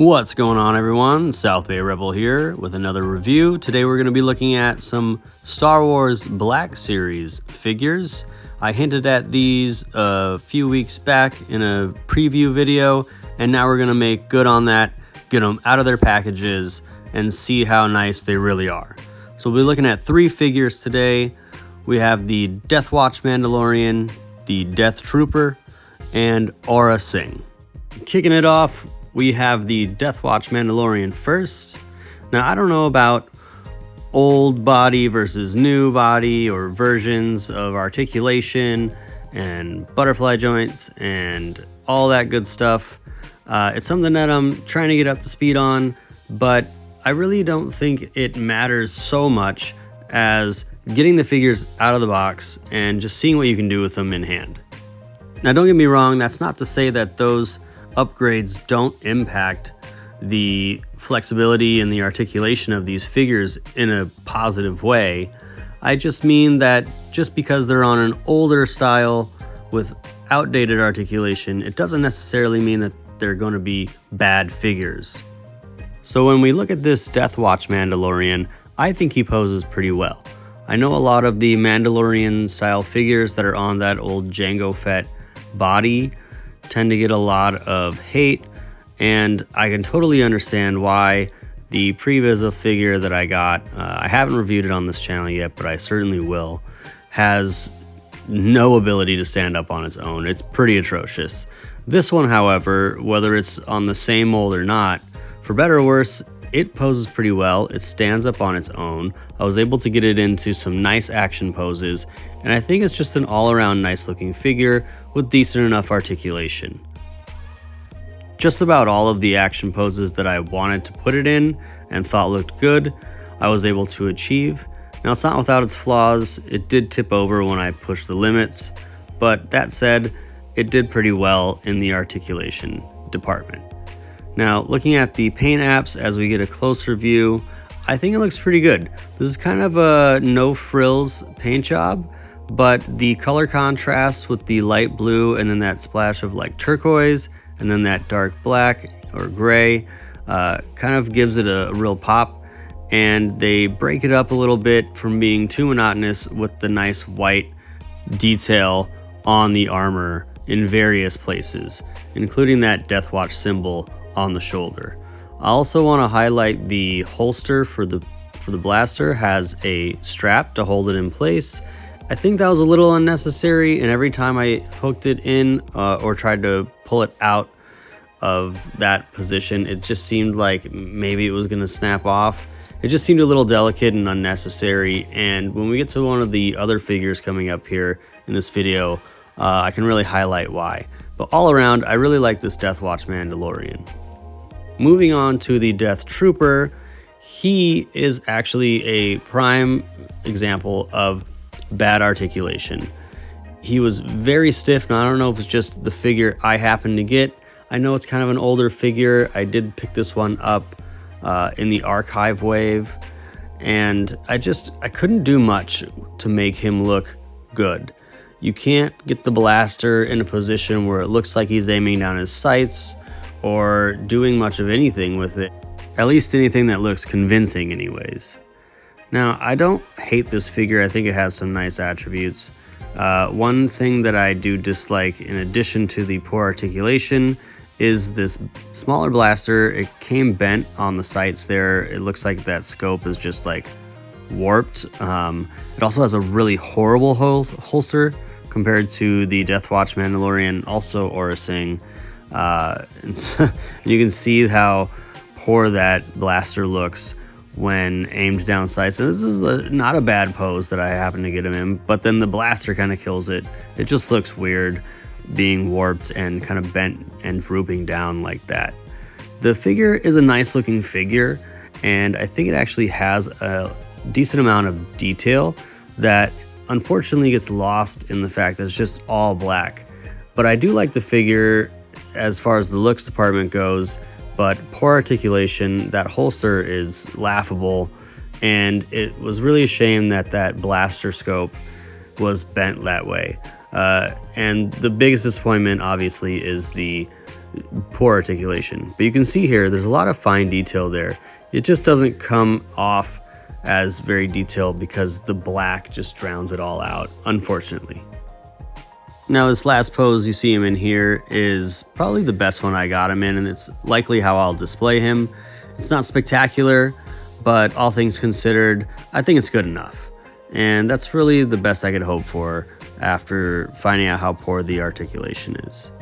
What's going on, everyone? South Bay Rebel here with another review. Today we're going to be looking at some Star Wars Black Series figures. I hinted at these a few weeks back in a preview video, and now we're going to make good on that, get them out of their packages, and see how nice they really are. So we'll be looking at 3 figures today. We have the Death Watch Mandalorian, the Death Trooper, and Aurra Sing. Kicking it off, we have the Death Watch Mandalorian first. Now, I don't know about old body versus new body or versions of articulation and butterfly joints and all that good stuff. It's something that I'm trying to get up to speed on, but I really don't think it matters so much as getting the figures out of the box and just seeing what you can do with them in hand. Now, don't get me wrong, that's not to say that those upgrades don't impact the flexibility and the articulation of these figures in a positive way. I just mean that just because they're on an older style with outdated articulation, it doesn't necessarily mean that they're going to be bad figures. So when we look at this Death Watch Mandalorian, I think he poses pretty well. I know a lot of the Mandalorian style figures that are on that old Jango Fett body tend to get a lot of hate, and I can totally understand why. The Previs figure that I got, I haven't reviewed it on this channel yet, but I certainly will, has no ability to stand up on its own. It's pretty atrocious. This one, however, whether it's on the same mold or not, for better or worse, it poses pretty well. It stands up on its own. I was able to get it into some nice action poses, and I think it's just an all-around nice looking figure with decent enough articulation. Just about all of the action poses that I wanted to put it in and thought looked good, I was able to achieve. Now, it's not without its flaws. It did tip over when I pushed the limits, but that said, it did pretty well in the articulation department. Now, looking at the paint apps as we get a closer view, I think it looks pretty good. This is kind of a no frills paint job, but the color contrast with the light blue and then that splash of like turquoise and then that dark black or gray kind of gives it a real pop, and they break it up a little bit from being too monotonous with the nice white detail on the armor in various places, including that Death Watch symbol on the shoulder. I also want to highlight the holster for the blaster has a strap to hold it in place. I think that was a little unnecessary, and every time I hooked it in or tried to pull it out of that position, it just seemed like maybe it was going to snap off. It just seemed a little delicate and unnecessary, and when we get to one of the other figures coming up here in this video, I can really highlight why. But all around, I really like this Death Watch Mandalorian. Moving on to the Death Trooper, he is actually a prime example of bad articulation. He was very stiff. Now, I don't know if it's just the figure I happened to get. I know it's kind of an older figure. I did pick this one up in the archive wave, and I couldn't do much to make him look good. You can't get the blaster in a position where it looks like he's aiming down his sights or doing much of anything with it. At least anything that looks convincing anyways. Now, I don't hate this figure. I think it has some nice attributes. One thing that I do dislike, in addition to the poor articulation, is this smaller blaster. It came bent on the sights there. It looks like that scope is just like warped. It also has a really horrible holster compared to the Death Watch Mandalorian, also Aurra Sing. And so you can see how poor that blaster looks when aimed down sights. And this is not a bad pose that I happen to get him in, but then the blaster kind of kills it. It just looks weird being warped and kind of bent and drooping down like that. The figure is a nice looking figure, and I think it actually has a decent amount of detail that unfortunately gets lost in the fact that it's just all black. But I do like the figure as far as the looks department goes, but poor articulation. That holster is laughable, and it was really a shame that that blaster scope was bent that way. And the biggest disappointment obviously is the poor articulation. But you can see here, there's a lot of fine detail there. It just doesn't come off as very detailed because the black just drowns it all out, unfortunately. Now this last pose you see him in here is probably the best one I got him in, and it's likely how I'll display him. It's not spectacular, but all things considered, I think it's good enough. And that's really the best I could hope for after finding out how poor the articulation is.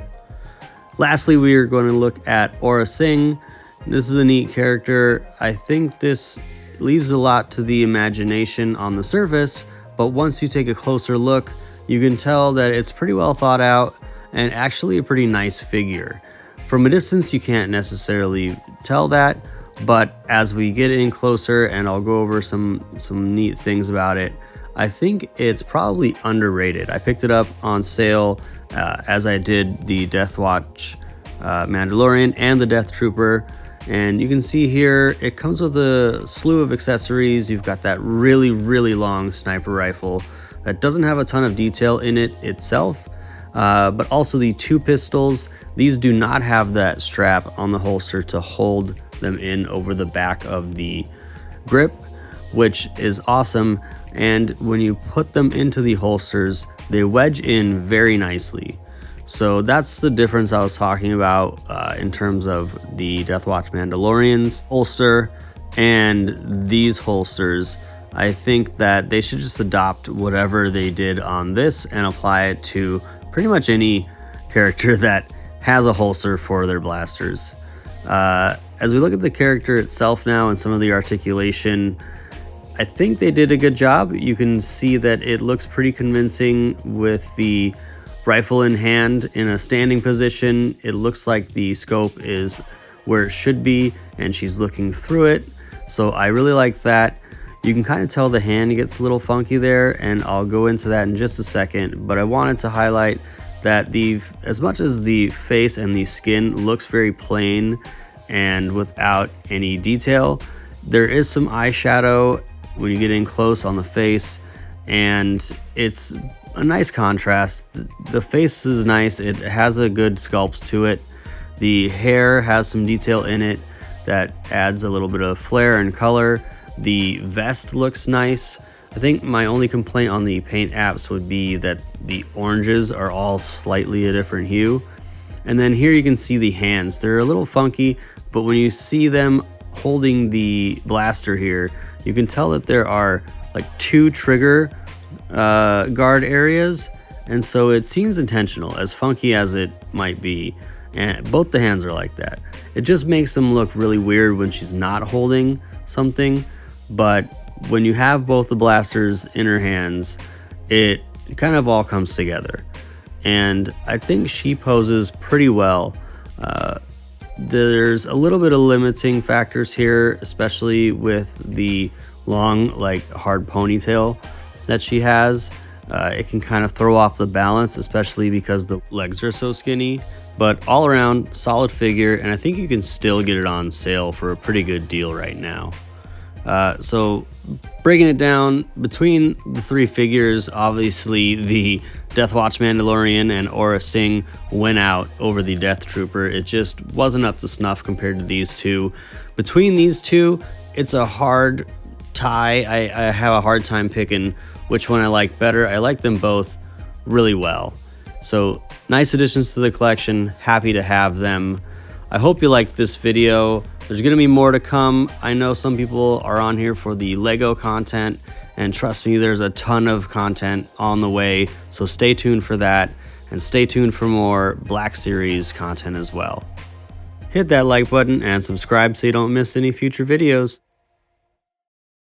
Lastly, we are going to look at Aurra Sing. This is a neat character. I think this leaves a lot to the imagination on the surface, but once you take a closer look, you can tell that it's pretty well thought out and actually a pretty nice figure. From a distance, you can't necessarily tell that, but as we get in closer and I'll go over some neat things about it, I think it's probably underrated. I picked it up on sale as I did the Death Watch Mandalorian and the Death Trooper. And you can see here, it comes with a slew of accessories. You've got that really, really long sniper rifle that doesn't have a ton of detail in it itself, but also the 2 pistols. These do not have that strap on the holster to hold them in over the back of the grip, which is awesome. And when you put them into the holsters, they wedge in very nicely. So that's the difference I was talking about in terms of the Death Watch Mandalorian's holster and these holsters. I think that they should just adopt whatever they did on this and apply it to pretty much any character that has a holster for their blasters. As we look at the character itself now and some of the articulation, I think they did a good job. You can see that it looks pretty convincing with the rifle in hand in a standing position. It looks like the scope is where it should be and she's looking through it. So I really like that. You can kind of tell the hand gets a little funky there, and I'll go into that in just a second, but I wanted to highlight that as much as the face and the skin looks very plain and without any detail, there is some eyeshadow when you get in close on the face, and it's a nice contrast. The face is nice. It has a good sculpt to it. The hair has some detail in it that adds a little bit of flair and color. The vest looks nice. I think my only complaint on the paint apps would be that the oranges are all slightly a different hue. And then here you can see the hands. They're a little funky, but when you see them holding the blaster here, you can tell that there are like 2 trigger guard areas, and so it seems intentional, as funky as it might be, and both the hands are like that. It just makes them look really weird when she's not holding something, but when you have both the blasters in her hands, it kind of all comes together, and I think she poses pretty well. There's a little bit of limiting factors here, especially with the long, like, hard ponytail that she has. It can kind of throw off the balance, especially because the legs are so skinny. But all around, solid figure, and I think you can still get it on sale for a pretty good deal right now. So breaking it down, between the 3 figures, obviously the Death Watch Mandalorian and Aurra Sing went out over the Death Trooper. It just wasn't up to snuff compared to these 2. Between these 2, it's a hard tie. I have a hard time picking which one I like better. I like them both really well. So nice additions to the collection. Happy to have them. I hope you liked this video. There's going to be more to come. I know some people are on here for the Lego content, and trust me, there's a ton of content on the way. So stay tuned for that, and stay tuned for more Black Series content as well. Hit that like button and subscribe so you don't miss any future videos.